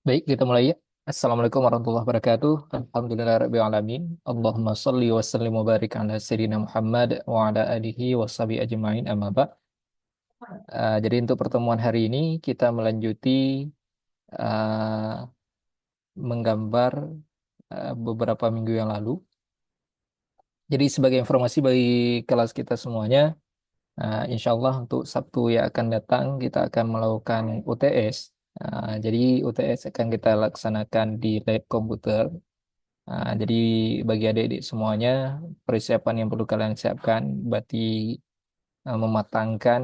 Baik, kita mulai ya. Assalamualaikum warahmatullahi wabarakatuh. Alhamdulillahirabbil alamin. Allahumma shalli wa sallim wa barik ala sayyidina Muhammad wa ala alihi wa sahbihi ajmain amma ba'd. Jadi untuk pertemuan hari ini kita melanjuti uh, menggambar beberapa minggu yang lalu. Jadi sebagai informasi bagi kelas kita semuanya, insya Allah untuk Sabtu yang akan datang kita akan melakukan UTS. Jadi UTS akan kita laksanakan di lab komputer. Jadi bagi adik-adik semuanya, persiapan yang perlu kalian siapkan, berarti mematangkan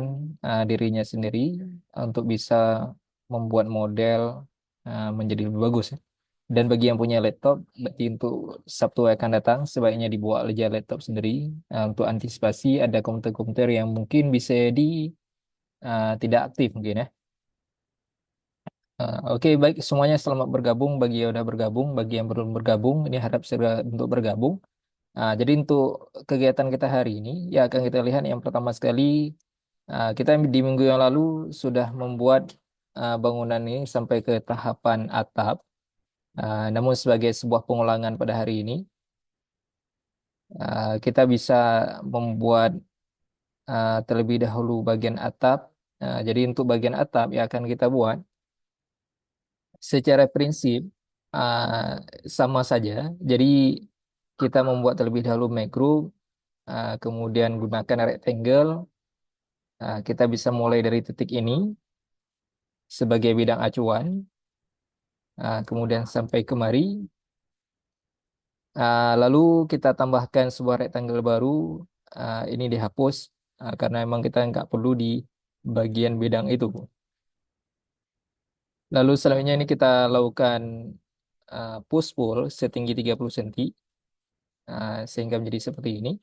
dirinya sendiri untuk bisa membuat model menjadi lebih bagus, ya. Dan bagi yang punya laptop, berarti untuk Sabtu yang akan datang, sebaiknya dibawa aja laptop sendiri untuk antisipasi ada komputer-komputer yang mungkin bisa di tidak aktif mungkin, ya. Oke, baik semuanya selamat bergabung. Bagi yang sudah bergabung, bagi yang belum bergabung, ini harap segera untuk bergabung. Jadi untuk kegiatan kita hari ini, ya akan kita lihat yang pertama sekali, kita di minggu yang lalu sudah membuat bangunan ini sampai ke tahapan atap. Namun sebagai sebuah pengulangan pada hari ini, kita bisa membuat terlebih dahulu bagian atap. Jadi untuk bagian atap yang akan kita buat, secara prinsip sama saja. Jadi kita membuat terlebih dahulu make group, kemudian gunakan rectangle. Kita bisa mulai dari titik ini sebagai bidang acuan, kemudian sampai kemari. Lalu kita tambahkan sebuah rectangle baru. Ini dihapus karena memang kita nggak perlu di bagian bidang itu. Lalu selanjutnya ini kita lakukan push pull setinggi 30 cm sehingga menjadi seperti ini.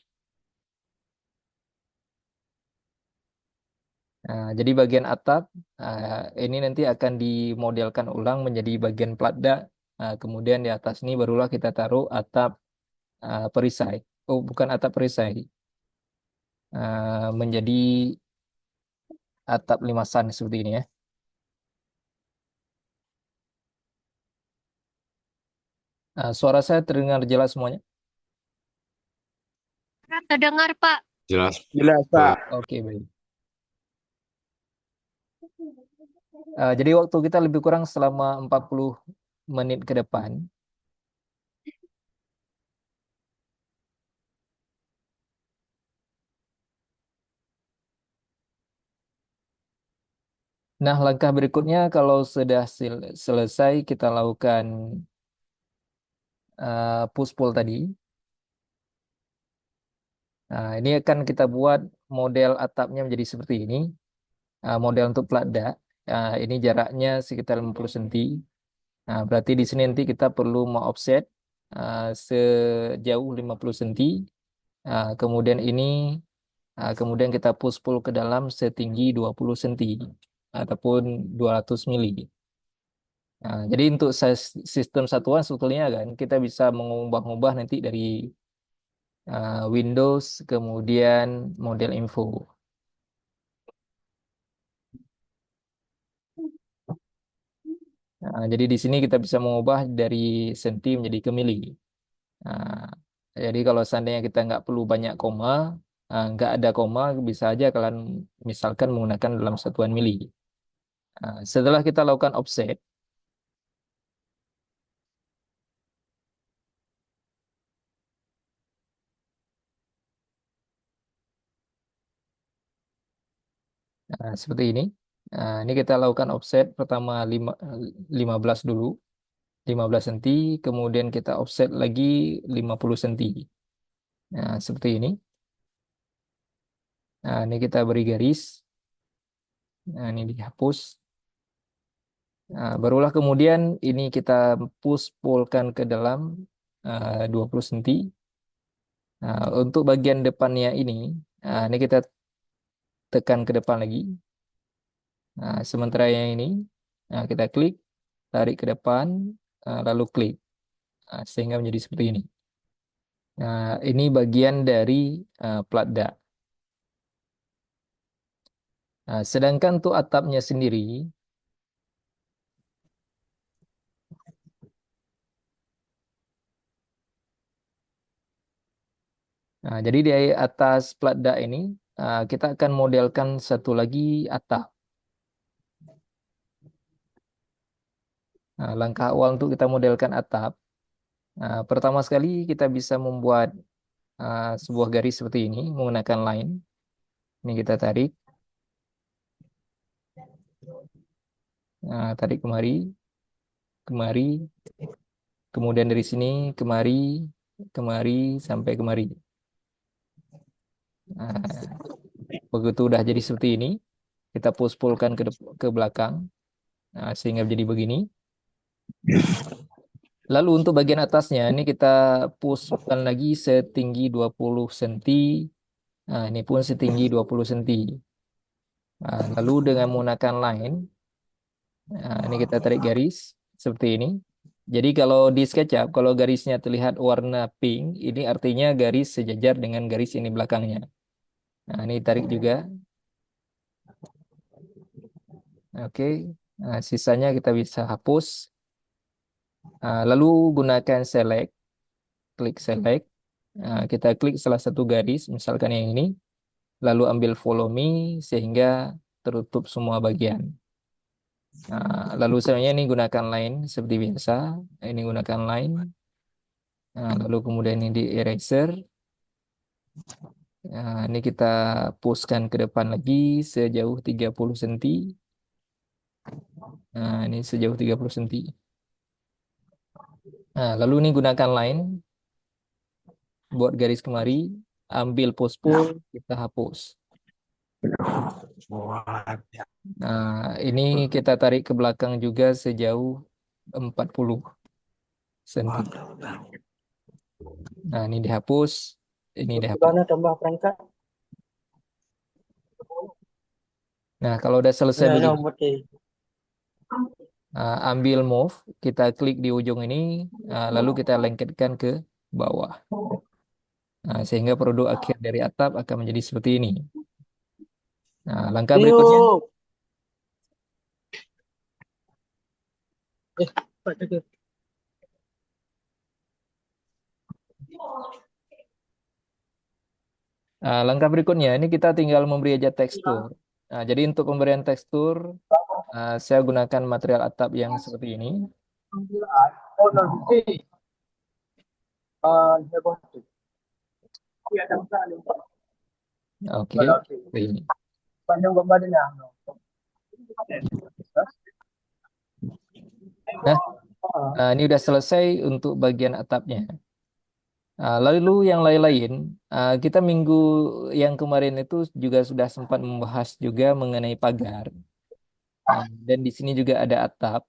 Jadi bagian atap ini nanti akan dimodelkan ulang menjadi bagian platda. Kemudian di atas ini barulah kita taruh atap perisai. Oh, bukan atap perisai. Menjadi atap limasan seperti ini, ya. Suara saya terdengar jelas semuanya. Terdengar, Pak. Jelas, Jelas, Pak. Pak. Oke, baik. Jadi waktu kita lebih kurang selama 40 menit ke depan. Nah, langkah berikutnya kalau sudah selesai kita lakukan push pull tadi. Nah, ini akan kita buat model atapnya menjadi seperti ini. Model untuk pelada. Ini jaraknya sekitar 50 cm. Nah, berarti di sini nanti kita perlu mau offset sejauh 50 cm. Kemudian ini kemudian kita push pull ke dalam setinggi 20 cm ataupun 200 mili. Jadi untuk sistem satuan sebetulnya kan kita bisa mengubah-ubah nanti dari Windows kemudian model info. Jadi di sini kita bisa mengubah dari senti menjadi ke mili. Nah, jadi kalau seandainya kita nggak perlu banyak koma, nggak ada koma, bisa aja kalian misalkan menggunakan dalam satuan mili. Setelah kita lakukan offset, seperti ini. Ini kita lakukan offset pertama 15 dulu, 15 cm, kemudian kita offset lagi 50 cm. Nah, seperti ini. Nah, ini kita beri garis. Nah, ini dihapus. Nah, barulah kemudian ini kita push pullkan ke dalam 20 cm. Nah, untuk bagian depannya ini kita tekan ke depan lagi. Nah, sementara yang ini, kita klik, tarik ke depan, lalu klik. Sehingga menjadi seperti ini. Nah, ini bagian dari platda. Nah, sedangkan untuk atapnya sendiri, nah, jadi di atas plat dak ini kita akan modelkan satu lagi atap. Nah, langkah awal untuk kita modelkan atap, pertama sekali kita bisa membuat sebuah garis seperti ini menggunakan line. Ini kita tarik, tarik kemari, kemari, kemudian dari sini kemari, kemari sampai kemari. Nah, begitu udah jadi seperti ini, kita push-pullkan ke belakang, sehingga jadi begini. Lalu untuk bagian atasnya, ini kita pushkan lagi setinggi 20 cm. Nah, ini pun setinggi 20 cm. Lalu dengan menggunakan line, ini kita tarik garis seperti ini. Jadi kalau di SketchUp, kalau garisnya terlihat warna pink, ini artinya garis sejajar dengan garis ini belakangnya. Nah, ini tarik juga. Oke. Nah, sisanya kita bisa hapus. Lalu gunakan select, klik select. Kita klik salah satu garis, misalkan yang ini. Lalu ambil follow me sehingga tertutup semua bagian. Lalu selanjutnya ini gunakan line seperti biasa. Ini gunakan line. Lalu kemudian ini di eraser. Ini kita pushkan ke depan lagi sejauh 30 cm. Ini sejauh 30 cm. Lalu ini gunakan line, buat garis kemari, ambil push pull, kita hapus. Nah, ini kita tarik ke belakang juga sejauh 40 cm. Nah, ini dihapus, ini dihapus. Gimana tambah perangkat? Nah, kalau udah selesai Nah, begini, nomor T. ambil move, kita klik di ujung ini, lalu kita lengketkan ke bawah. Sehingga produk akhir dari atap akan menjadi seperti ini. Nah, langkah berikutnya, Yuk. Pak Teguh. langkah berikutnya ini kita tinggal memberi aja tekstur. Nah, jadi untuk pemberian tekstur, saya gunakan material atap yang seperti ini. Oh, nanti. Heboh tuh. Iya, ada masalah. Oke, ini. Panjang gambarnya. Nah, ini udah selesai untuk bagian atapnya. Lalu yang lain-lain, kita minggu yang kemarin itu juga sudah sempat membahas juga mengenai pagar. Dan di sini juga ada atap.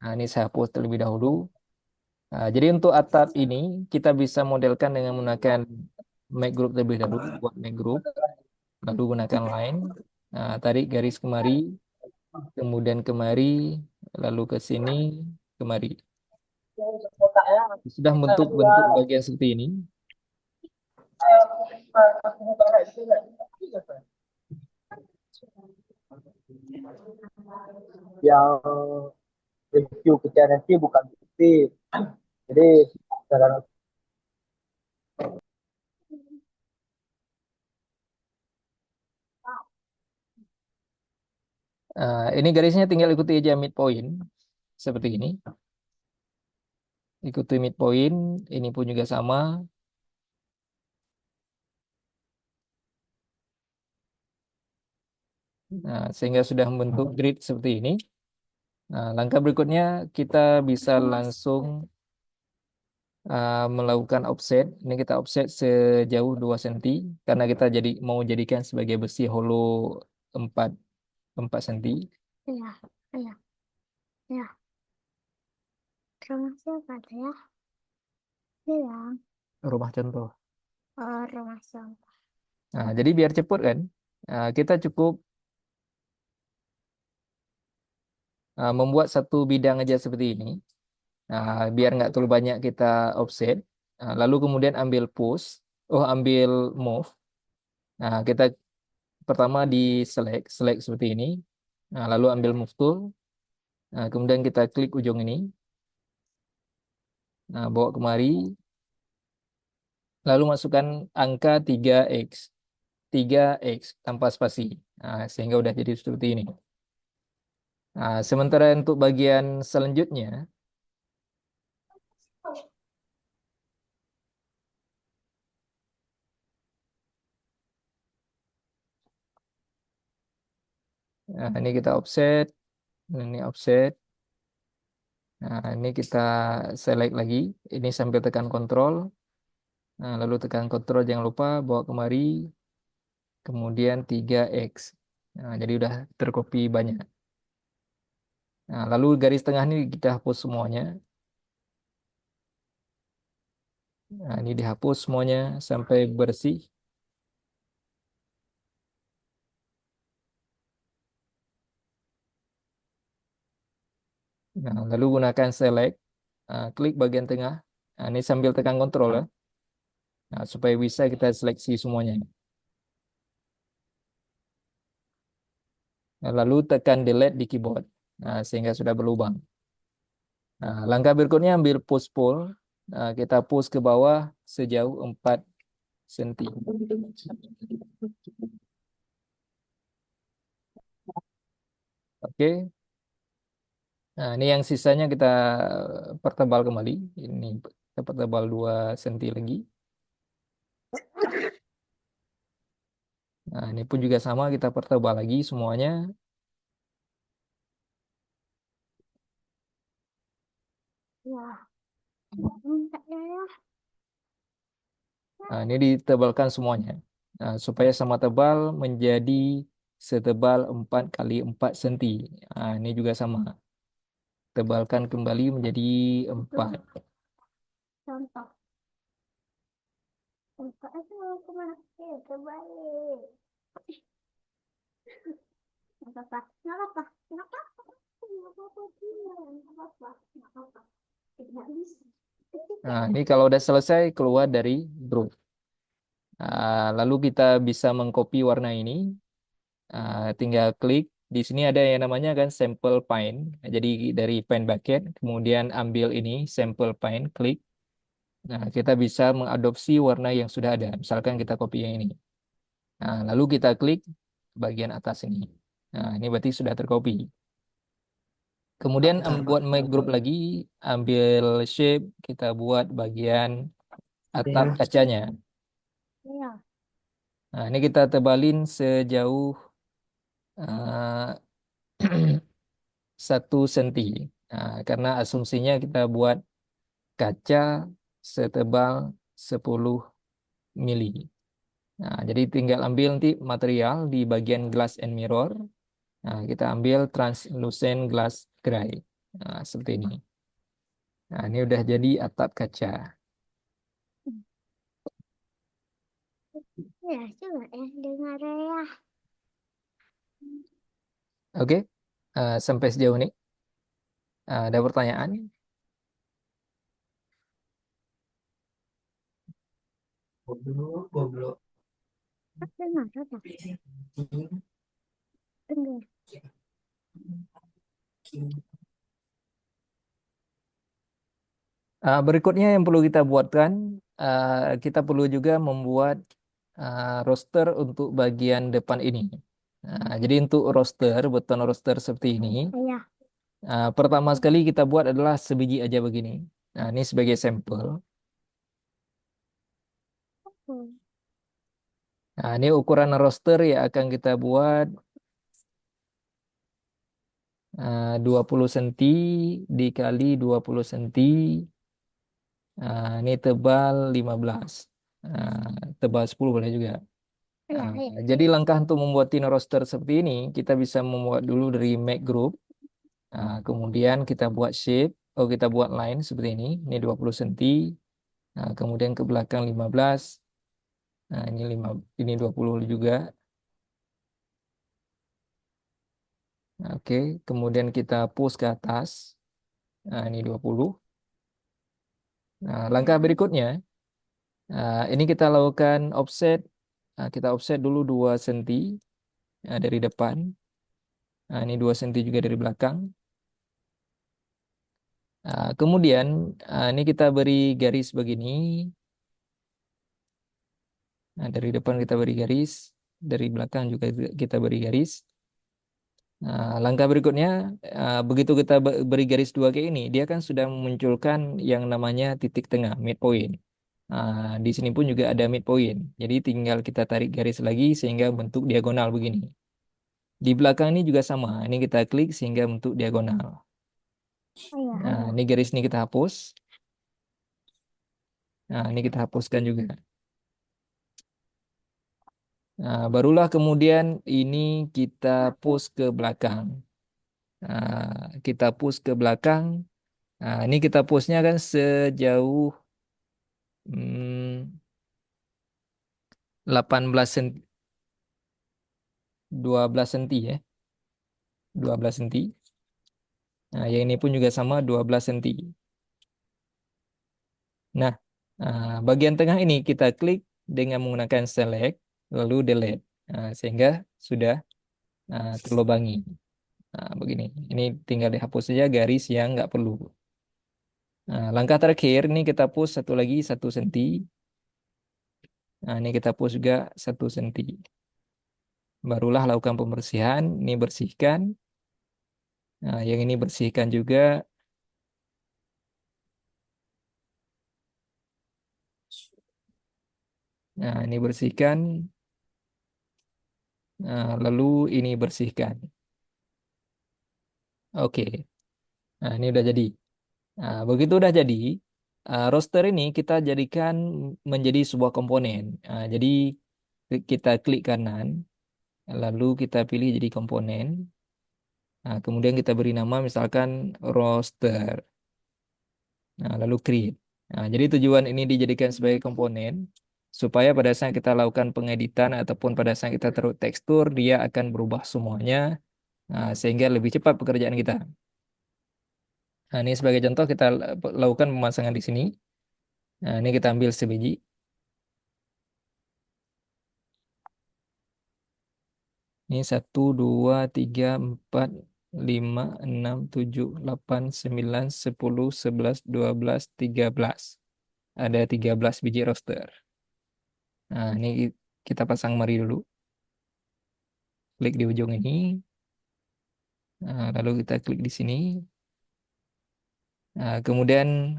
Ini saya hapus terlebih dahulu. Jadi untuk atap ini kita bisa modelkan dengan menggunakan make group terlebih dahulu, buat make group, lalu gunakan line, tarik garis kemari, kemudian kemari, lalu ke sini, kemari. Sudah membentuk bentuk bagian seperti ini. Yang review kita nanti bukan fiktif. Jadi, secara Ini garisnya tinggal ikuti aja midpoint seperti ini. Ikuti midpoint, ini pun juga sama. Sehingga sudah membentuk grid seperti ini. Langkah berikutnya kita bisa langsung melakukan offset. Ini kita offset sejauh 2 cm karena kita mau jadikan sebagai besi hollow 4 4 cm. Iya, iya, iya. Rumah siapa tuh ya? Bilang, Rumah contoh. rumah siapa? Jadi biar cepat kan, kita cukup membuat satu bidang aja seperti ini. Biar nggak terlalu banyak kita offset. Lalu kemudian ambil push, ambil move. Kita pertama di select seperti ini. Nah, lalu ambil move tool. Nah, kemudian kita klik ujung ini. Nah, bawa kemari. Lalu masukkan angka 3x. 3x tanpa spasi. Nah, sehingga udah jadi seperti ini. Nah, sementara untuk bagian selanjutnya, nah, ini kita offset. Ini offset. Nah, ini kita select lagi. Ini sambil tekan kontrol. Nah, lalu tekan kontrol, jangan lupa bawa kemari. Kemudian 3x. Nah, jadi udah tercopy banyak. Nah, lalu garis tengah ini kita hapus semuanya. Nah, ini dihapus semuanya sampai bersih. Nah, lalu gunakan select. Nah, klik bagian tengah. Nah, ini sambil tekan kontrol ya. Nah, supaya bisa kita seleksi semuanya. Nah, lalu tekan delete di keyboard. Nah, sehingga sudah berlubang. Nah, langkah berikutnya ambil push pull. Nah, kita push ke bawah sejauh 4 senti. Oke. Nah, ini yang sisanya kita pertebal kembali. Ini kita pertebal 2 senti lagi. Nah, ini pun juga sama, kita pertebal lagi semuanya. Ya, enggak ya. Nah, ini ditebalkan semuanya. Nah, supaya sama tebal menjadi setebal 4 kali 4 senti. Nah, ini juga sama. Tebalkan kembali menjadi 4. Contoh. Contoh itu mau kemana? Kebalik. Nggak apa-apa. Nggak apa-apa. Nggak apa-apa. Nggak apa-apa. Nggak apa-apa. Nggak apa-apa. Tidak bisa. Nah, ini kalau udah selesai keluar dari group. Nah, lalu kita bisa mengcopy warna ini. Tinggal klik. Di sini ada yang namanya kan sample paint. Nah, jadi dari paint bucket, kemudian ambil ini sample paint, klik. Nah, kita bisa mengadopsi warna yang sudah ada. Misalkan kita copy yang ini. Nah, lalu kita klik bagian atas ini. Nah, ini berarti sudah tercopy. Kemudian buat make group lagi, ambil shape, kita buat bagian atap kacanya. Iya. Nah, ini kita tebalin sejauh eh, 1 senti. Nah, karena asumsinya kita buat kaca setebal 10 mili. Nah, jadi tinggal ambil nanti material di bagian glass and mirror. Nah, kita ambil translucent glass gray. Nah, seperti ini. Nah, ini udah jadi atap kaca. Ya, coba ya dengar ya. Oke. Sampai sejauh ini. Ada pertanyaan? Dengar, ada. Dengar. Berikutnya yang perlu kita buatkan, kita perlu juga membuat roster untuk bagian depan ini. Jadi untuk roster, beton roster seperti ini, Iya. pertama sekali kita buat adalah sebiji aja begini. Nah, ini sebagai sampel. Hmm. Nah, ini ukuran roster yang akan kita buat 20 cm dikali 20 cm. Ini tebal 15. Tebal 10 boleh juga. Iya, iya. Jadi langkah untuk membuat thin roster seperti ini, kita bisa membuat dulu dari make group. Kemudian kita buat shape, kita buat line seperti ini. Ini 20 cm. Kemudian ke belakang 15. Nah, ini 20 juga. Oke, kemudian kita push ke atas. Nah, ini 20. Nah, langkah berikutnya, ini kita lakukan offset. Kita offset dulu 2 cm. dari depan. Nah, ini 2 cm juga dari belakang. Kemudian ini kita beri garis begini. Nah, dari depan kita beri garis, dari belakang juga kita beri garis. Langkah berikutnya, begitu kita beri garis 2 kayak ini, dia kan sudah memunculkan yang namanya titik tengah, midpoint. Di sini pun juga ada midpoint. Jadi tinggal kita tarik garis lagi sehingga bentuk diagonal begini. Di belakang ini juga sama. Ini kita klik sehingga bentuk diagonal. Ayah. Nah, ini garis ini kita hapus. Nah, ini kita hapuskan juga. Nah, barulah kemudian ini kita push ke belakang. Kita push ke belakang. Nah, ini kita pushnya kan sejauh 18 cm, 12 cm ya. 12 cm. Nah, yang ini pun juga sama 12 cm. Nah, bagian tengah ini kita klik dengan menggunakan select, lalu delete. Sehingga sudah terlubangi. Begini. Ini tinggal dihapus saja garis yang nggak perlu. Langkah terakhir ini kita push satu lagi 1 cm. Nah, ini kita push juga 1 cm. Barulah lakukan pembersihan. Ini bersihkan. Nah, yang ini bersihkan juga. Nah, ini bersihkan. Lalu ini bersihkan. Oke. Nah, ini udah jadi. Nah, begitu udah jadi, roster ini kita jadikan menjadi sebuah komponen. Jadi kita klik kanan, lalu kita pilih jadi komponen. Kemudian kita beri nama misalkan roster. Nah, lalu create. Jadi tujuan ini dijadikan sebagai komponen supaya pada saat kita lakukan pengeditan ataupun pada saat kita taruh tekstur, dia akan berubah semuanya sehingga lebih cepat pekerjaan kita. Nah, ini sebagai contoh kita lakukan pemasangan di sini. Nah, ini kita ambil sebiji. Ini 1, 2, 3, 4, 5, 6, 7, 8, 9, 10, 11, 12, 13. Ada 13 biji roster. Nah, ini kita pasang mari dulu. Klik di ujung ini. Lalu kita klik di sini. Kemudian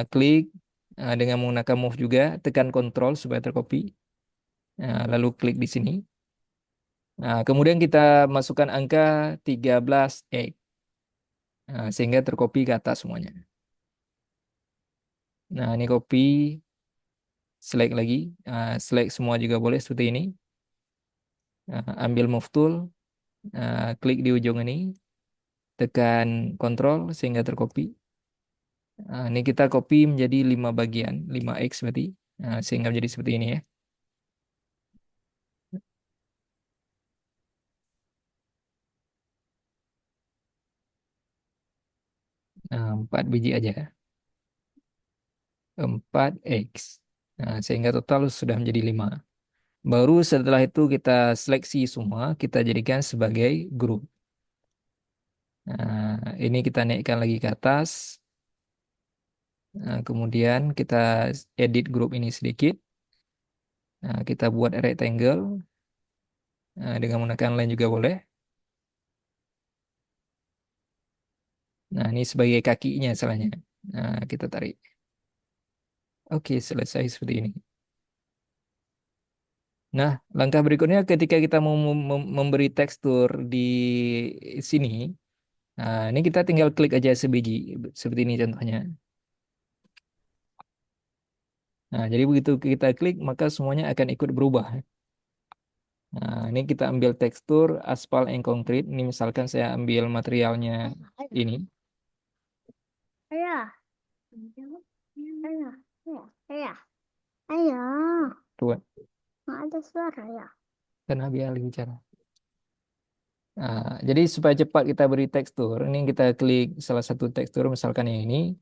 klik dengan menggunakan move juga. Tekan Ctrl supaya tercopy. Lalu klik di sini. Kemudian kita masukkan angka 13X. Sehingga tercopy ke atas semuanya. Nah, ini copy. Select lagi. Select semua juga boleh seperti ini. Ambil move tool. Klik di ujung ini. Tekan Ctrl sehingga tercopy. Ini kita copy menjadi 5 bagian, 5x berarti. Sehingga menjadi seperti ini ya. 4 biji aja. 4x. Sehingga total sudah menjadi 5. Baru setelah itu kita seleksi semua, kita jadikan sebagai grup. Ini kita naikkan lagi ke atas. Kemudian kita edit grup ini sedikit. Kita buat rectangle. Dengan menggunakan line juga boleh. Nah, ini sebagai kakinya salahnya. Kita tarik. Oke, selesai seperti ini. Nah, langkah berikutnya ketika kita mau memberi tekstur di sini, ini kita tinggal klik aja sebiji, seperti ini contohnya. Nah, jadi begitu kita klik, maka semuanya akan ikut berubah. Nah, ini kita ambil tekstur aspal and concrete. Ini misalkan saya ambil materialnya ini. Ayah. Ayah. Ayah. Ayah. Ayah. Tuh, Nggak ada suara ya. kan biar bicara. Jadi supaya cepat kita beri tekstur, ini kita klik salah satu tekstur, misalkan yang ini,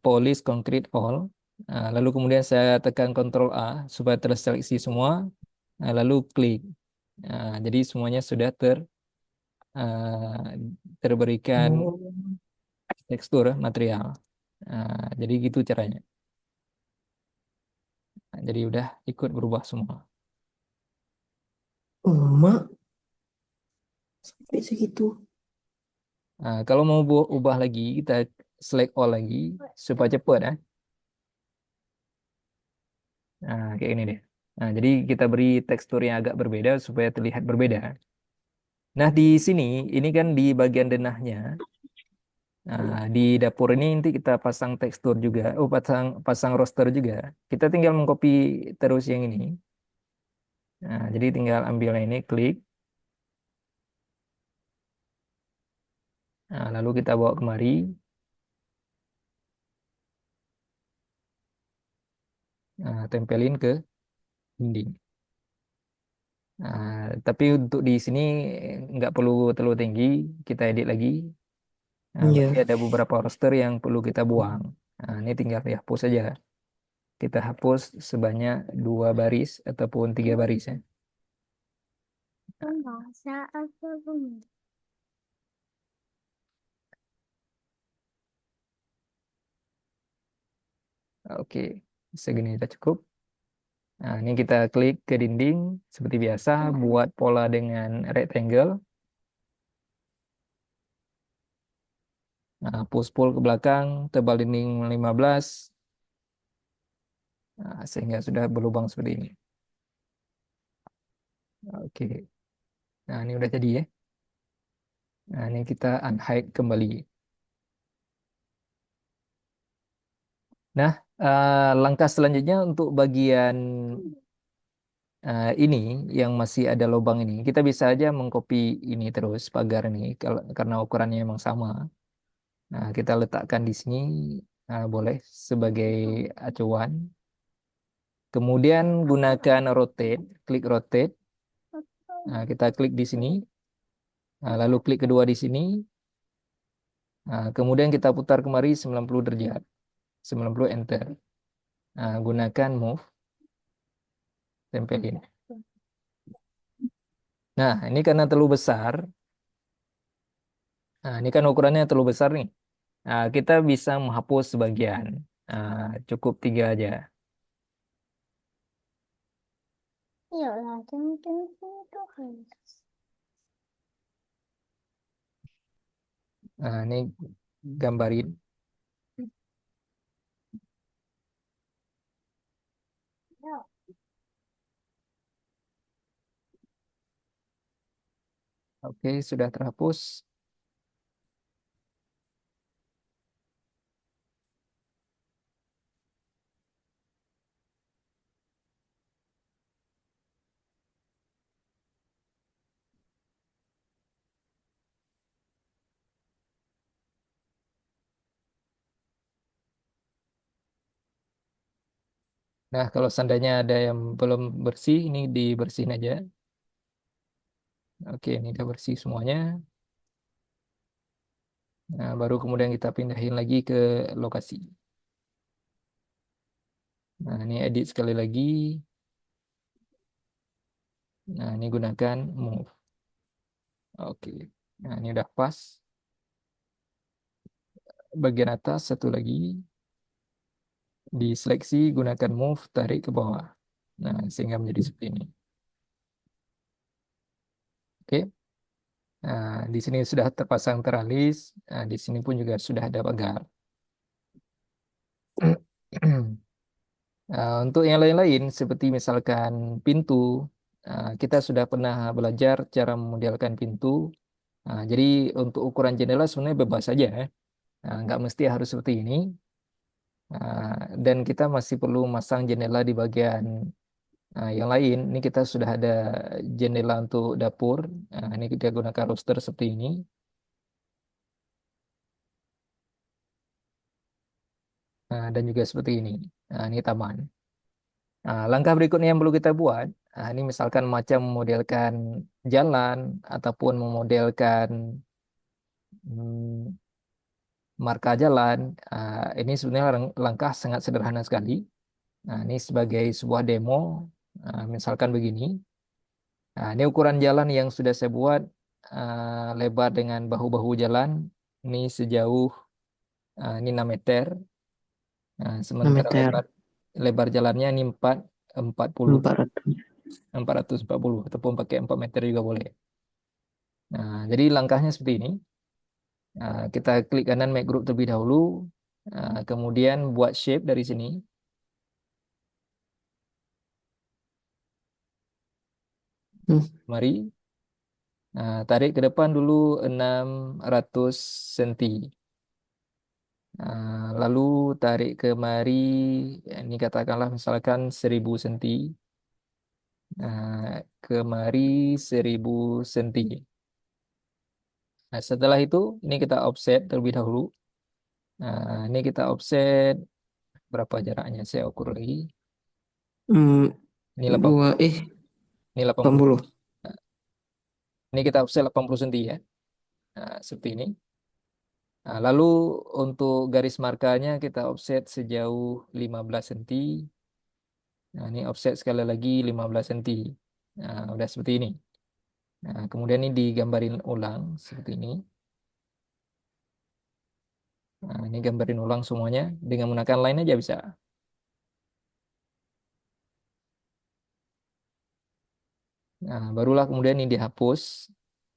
polish concrete all. Lalu kemudian saya tekan Ctrl A supaya terseleksi semua. Lalu klik. Jadi semuanya sudah eh, terberikan Oh. tekstur material. Jadi gitu caranya. Jadi udah ikut berubah semua. Mak, sampai segitu. Kalau mau ubah lagi, kita select all lagi supaya cepat ya. Kayak ini deh. Jadi kita beri tekstur yang agak berbeda supaya terlihat berbeda. Nah, di sini ini kan di bagian denahnya. Di dapur ini nanti kita pasang tekstur juga. Oh, pasang pasang roster juga. Kita tinggal mengcopy terus yang ini. Jadi tinggal ambil ini, klik. Lalu kita bawa kemari. Tempelin ke dinding. Tapi untuk di sini nggak perlu terlalu tinggi. Kita edit lagi. Berarti Iya. ada beberapa roster yang perlu kita buang. Ini tinggal dihapus saja. Kita hapus sebanyak 2 baris ataupun 3 baris ya. Masa apa bunyi? Oke, segini sudah cukup. Ini kita klik ke dinding seperti biasa, buat pola dengan rectangle. Push pull ke belakang, tebal dinding 15, sehingga sudah berlubang seperti ini. Oke, nah ini udah jadi ya. Nah ini kita unhide kembali. Nah, langkah selanjutnya untuk bagian ini yang masih ada lubang ini, kita bisa aja mengcopy ini terus pagar ini karena ukurannya memang sama. Nah, kita letakkan di sini, boleh sebagai acuan. Kemudian gunakan rotate, klik rotate. Kita klik di sini, lalu klik kedua di sini. Kemudian kita putar kemari 90 derajat, 90 enter. Gunakan move, tempelin. Nah, ini karena terlalu besar. Ini kan ukurannya terlalu besar nih. Kita bisa menghapus sebagian. Cukup 3 aja. Iyalah, ceng itu harus. Ini gambarin. Ya. Oke, sudah terhapus. Nah, kalau seandainya ada yang belum bersih, ini dibersihin aja. Oke, ini udah bersih semuanya. Nah, baru kemudian kita pindahin lagi ke lokasi. Nah, ini edit sekali lagi. Nah, ini gunakan move. Oke. Nah, ini udah pas. Bagian atas satu lagi. Diseleksi, gunakan move, tarik ke bawah. Nah, sehingga menjadi seperti ini. Oke. Nah, di sini sudah terpasang teralis. Nah, di sini pun juga sudah ada pagar. Untuk yang lain-lain, seperti misalkan pintu, kita sudah pernah belajar cara memodelkan pintu. Jadi untuk ukuran jendela sebenarnya bebas saja, ya. Nggak mesti harus seperti ini. Dan kita masih perlu masang jendela di bagian yang lain. Ini kita sudah ada jendela untuk dapur. Ini kita gunakan roster seperti ini. Dan juga seperti ini. Ini taman. Langkah berikutnya yang perlu kita buat, ini misalkan macam memodelkan jalan ataupun memodelkan hmm, marka jalan. Ini sebenarnya langkah sangat sederhana sekali. Nah, ini sebagai sebuah demo, misalkan begini. Nah, ini ukuran jalan yang sudah saya buat, lebar dengan bahu-bahu jalan ini sejauh ini 6 meter. Nah, 6 sementara meter, lebar lebar jalannya ini 440 400. 440 ataupun pakai 4 meter juga boleh. Nah, jadi langkahnya seperti ini. Kita klik kanan make group terlebih dahulu. Kemudian buat shape dari sini. Hmm. Mari. Tarik ke depan dulu 600 cm. Lalu tarik kemari, ini katakanlah misalkan 1000 cm. Kemari 1000 cm. Nah, setelah itu, ini kita offset terlebih dahulu. Ini kita offset berapa jaraknya? Saya ukur lagi. Hmm, Ini dua 80. Ini 80. 80. Nah, ini kita offset 80 cm ya. Seperti ini. Lalu untuk garis markanya kita offset sejauh 15 cm. Nah, ini offset sekali lagi 15 cm. Nah, udah seperti ini. Nah, kemudian ini digambarin ulang seperti ini. Nah, ini gambarin ulang semuanya dengan menggunakan line aja bisa. Nah, barulah kemudian ini dihapus.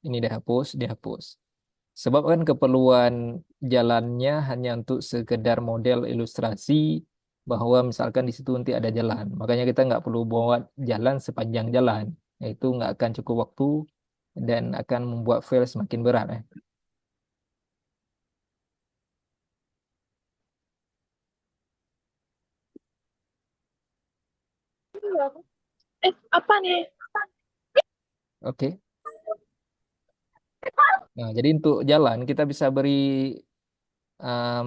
Ini dihapus, dihapus. Sebab kan keperluan jalannya hanya untuk sekedar model ilustrasi bahwa misalkan di situ nanti ada jalan. Makanya kita nggak perlu buat jalan sepanjang jalan. Itu nggak akan cukup waktu dan akan membuat file semakin berat. Apa nih? Oke. Nah, jadi untuk jalan kita bisa beri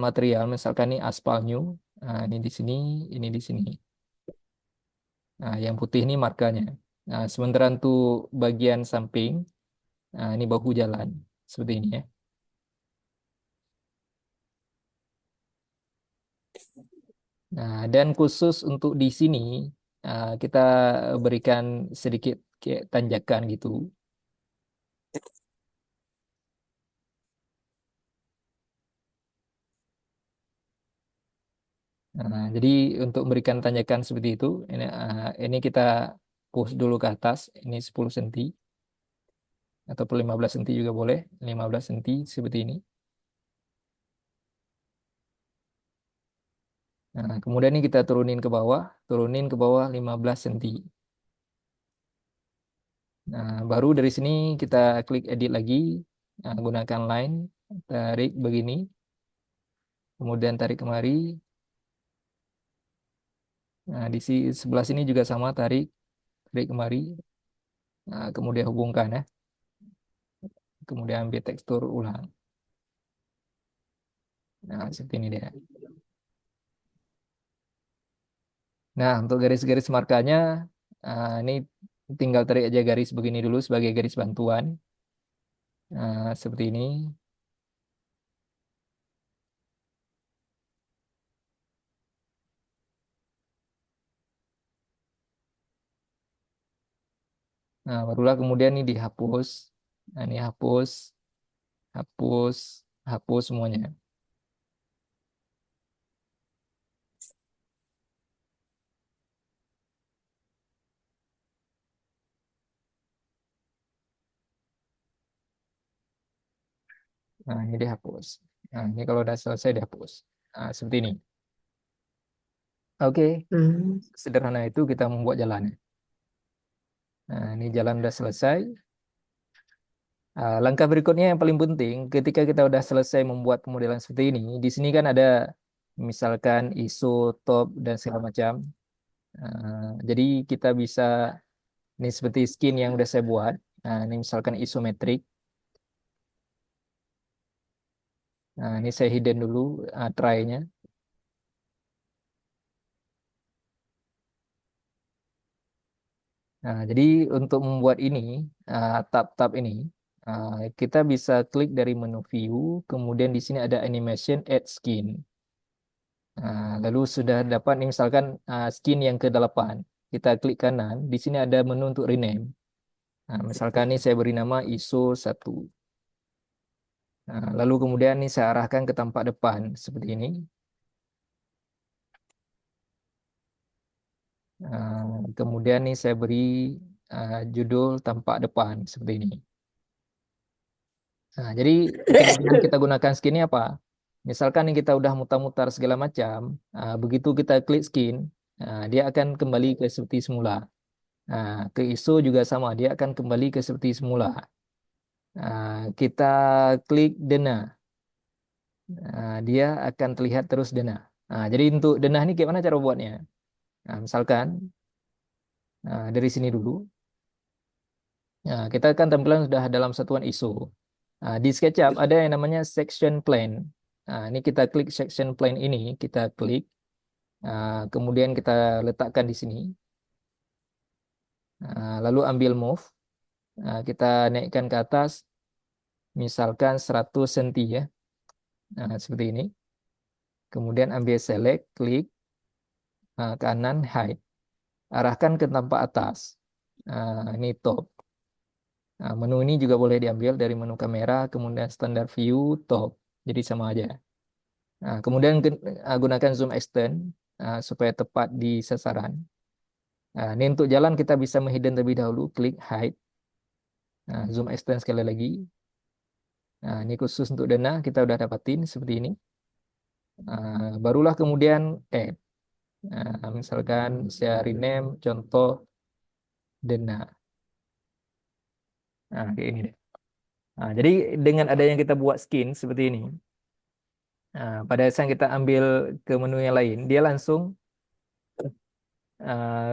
material, misalkan ini aspal new. Nah, ini di sini, ini di sini. Nah, yang putih ini markanya. Nah, sementara untuk bagian samping, nah ini bahu jalan seperti ini ya. Nah, dan khusus untuk di sini kita berikan sedikit kayak tanjakan gitu. Nah, jadi untuk memberikan tanjakan seperti itu, ini kita push dulu ke atas, ini 10 cm ataupun 15 cm juga boleh, 15 cm seperti ini. Nah, kemudian ini kita turunin ke bawah 15 cm. Nah, baru dari sini kita klik edit lagi, gunakan line, tarik begini, kemudian tarik kemari. Nah, di sebelah sini juga sama, tarik, tarik kemari, kemudian hubungkan ya, kemudian ambil tekstur ulang. Nah, seperti ini dia. Nah, untuk garis-garis markanya, ini tinggal tarik aja garis begini dulu sebagai garis bantuan. Nah, seperti ini. Nah, barulah kemudian ini dihapus. Nah, ini hapus, hapus, hapus semuanya. Nah, ini dihapus. Nah, ini kalau udah selesai dihapus. Nah, seperti ini. Oke, Hmm. sederhana itu kita membuat jalannya. Nah, ini jalan udah selesai. Langkah berikutnya yang paling penting, ketika kita udah selesai membuat pemodelan seperti ini, di sini kan ada misalkan ISO, top, dan segala macam. Jadi kita bisa, ini seperti skin yang udah saya buat. Nah, ini misalkan isometrik. Nah, ini saya hidden dulu try-nya. Nah, jadi untuk membuat ini, tab-tab ini, kita bisa klik dari menu view, kemudian di sini ada animation add skin. Lalu sudah dapat nih misalkan skin yang ke-8. Kita klik kanan, di sini ada menu untuk rename. Nah, misalkan ini saya beri nama ISO 1. Nah, lalu kemudian ini saya arahkan ke tampak depan seperti ini. Kemudian nih saya beri judul tampak depan seperti ini. Nah, jadi kemudian kita gunakan skin ini apa? Misalkan nih kita udah mutar-mutar segala macam, begitu kita klik skin, dia akan kembali ke seperti semula. Ke ISO juga sama, dia akan kembali ke seperti semula. Kita klik denah, dia akan terlihat terus denah. Jadi untuk denah ini gimana cara buatnya? Misalkan dari sini dulu. Kita kan tampilan sudah dalam satuan ISO. Di SketchUp ada yang namanya section plane. Ini kita klik section plane ini, kita klik, kemudian kita letakkan di sini. Lalu ambil move, kita naikkan ke atas, misalkan 100 cm ya, seperti ini. Kemudian ambil select, klik, kanan, hide. Arahkan ke tampak atas. Ini top. Menu ini juga boleh diambil dari menu kamera, kemudian standard view, top. Jadi sama aja. Kemudian gunakan zoom extend supaya tepat di sasaran. Ini untuk jalan kita bisa menghidden terlebih dahulu, klik hide. Zoom extend sekali lagi. Ini khusus untuk dana kita udah dapatin seperti ini. Barulah kemudian add. Misalkan saya rename contoh dana. Kayak ini deh. Jadi dengan adanya kita buat skin seperti ini, pada saat kita ambil ke menu yang lain, dia langsung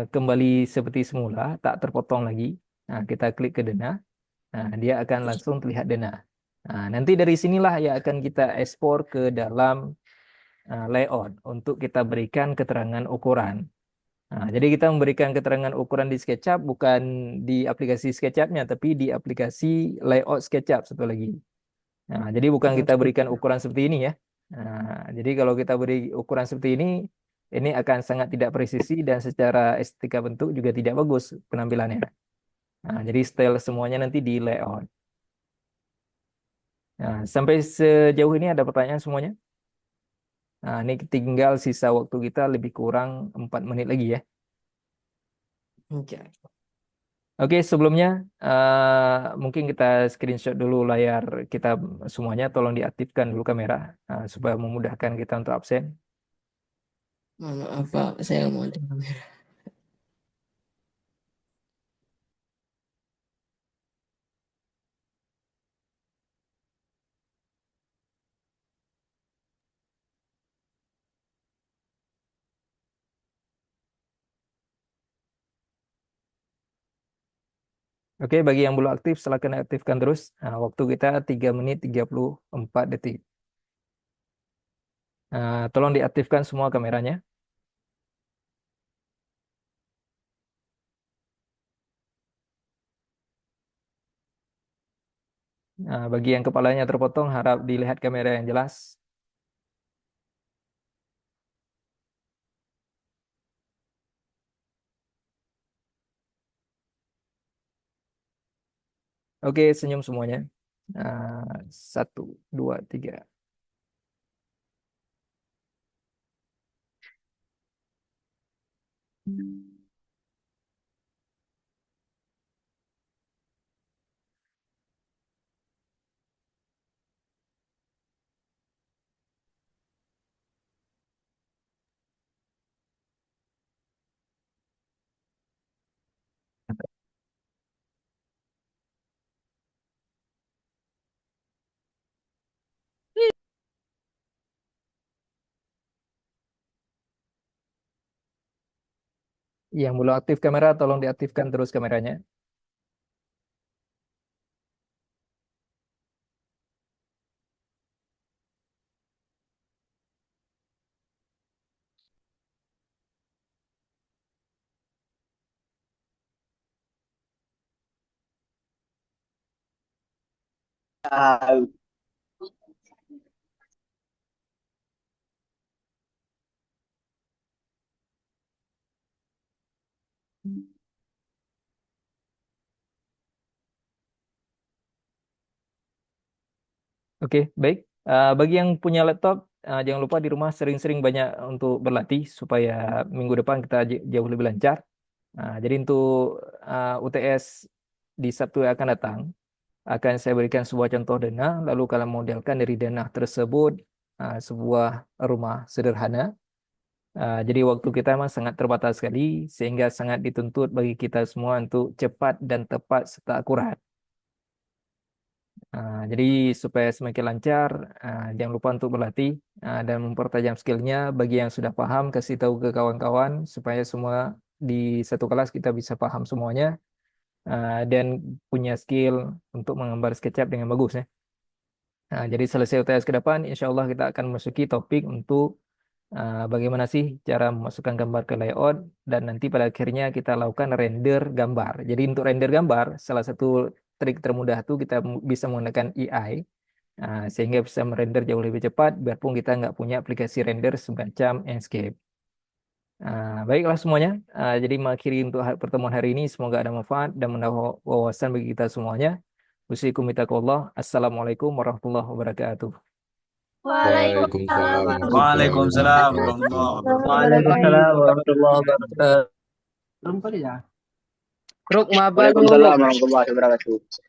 kembali seperti semula, tak terpotong lagi. Kita klik ke dana, dia akan langsung terlihat dana. Nanti dari sinilah ya akan kita ekspor ke dalam layout untuk kita berikan keterangan ukuran. Jadi kita memberikan keterangan ukuran di SketchUp bukan di aplikasi SketchUp-nya, tapi di aplikasi layout SketchUp satu lagi. Jadi bukan kita berikan ukuran seperti ini ya. Jadi kalau kita beri ukuran seperti ini akan sangat tidak presisi dan secara estetika bentuk juga tidak bagus penampilannya. Jadi style semuanya nanti di layout. Sampai sejauh ini ada pertanyaan semuanya? Ini tinggal sisa waktu kita lebih kurang 4 menit lagi ya. Oke. Oke, sebelumnya mungkin kita screenshot dulu layar kita semuanya. Tolong diaktifkan dulu kamera supaya memudahkan kita untuk absen. Maaf Pak, saya mau ada kamera. Oke, bagi yang belum aktif, silakan aktifkan terus. Waktu kita 3 menit 34 detik. Tolong diaktifkan semua kameranya. Bagi yang kepalanya terpotong, harap dilihat kamera yang jelas. Oke, senyum semuanya. 1, 2, 3. Yang belum aktif kamera, tolong diaktifkan terus kameranya. Oke, baik. Bagi yang punya laptop, jangan lupa di rumah sering-sering banyak untuk berlatih supaya minggu depan kita jauh lebih lancar. Jadi untuk UTS di Sabtu yang akan datang, akan saya berikan sebuah contoh denah, lalu kalian modelkan dari denah tersebut sebuah rumah sederhana. Jadi waktu kita memang sangat terbatas sekali, sehingga sangat dituntut bagi kita semua untuk cepat dan tepat serta akurat. Jadi supaya semakin lancar, jangan lupa untuk berlatih dan mempertajam skillnya. Bagi yang sudah paham, kasih tahu ke kawan-kawan supaya semua di satu kelas kita bisa paham semuanya dan punya skill untuk menggambar SketchUp dengan bagus ya. Jadi selesai UTS ke depan, insya Allah kita akan masuki topik untuk bagaimana sih cara memasukkan gambar ke layout dan nanti pada akhirnya kita lakukan render gambar. Jadi untuk render gambar, salah satu trik termudah itu kita bisa menggunakan AI sehingga bisa merender jauh lebih cepat biarpun kita nggak punya aplikasi render semacam Enscape. Baiklah semuanya, jadi mengakhiri untuk pertemuan hari ini semoga ada manfaat dan menambah wawasan bagi kita semuanya. Usikum bitaqwallah. Assalamualaikum warahmatullahi wabarakatuh. Waalaikumsalam Waalaikumsalam warahmatullahi Waalaikumsalam wabarakatuh. warahmatullahi wabarakatuh. Waalaikumsalam warahmatullahi wabarakatuh. Ruk, maaf, Waalaikumsalam warahmatullahi wabarakatuh.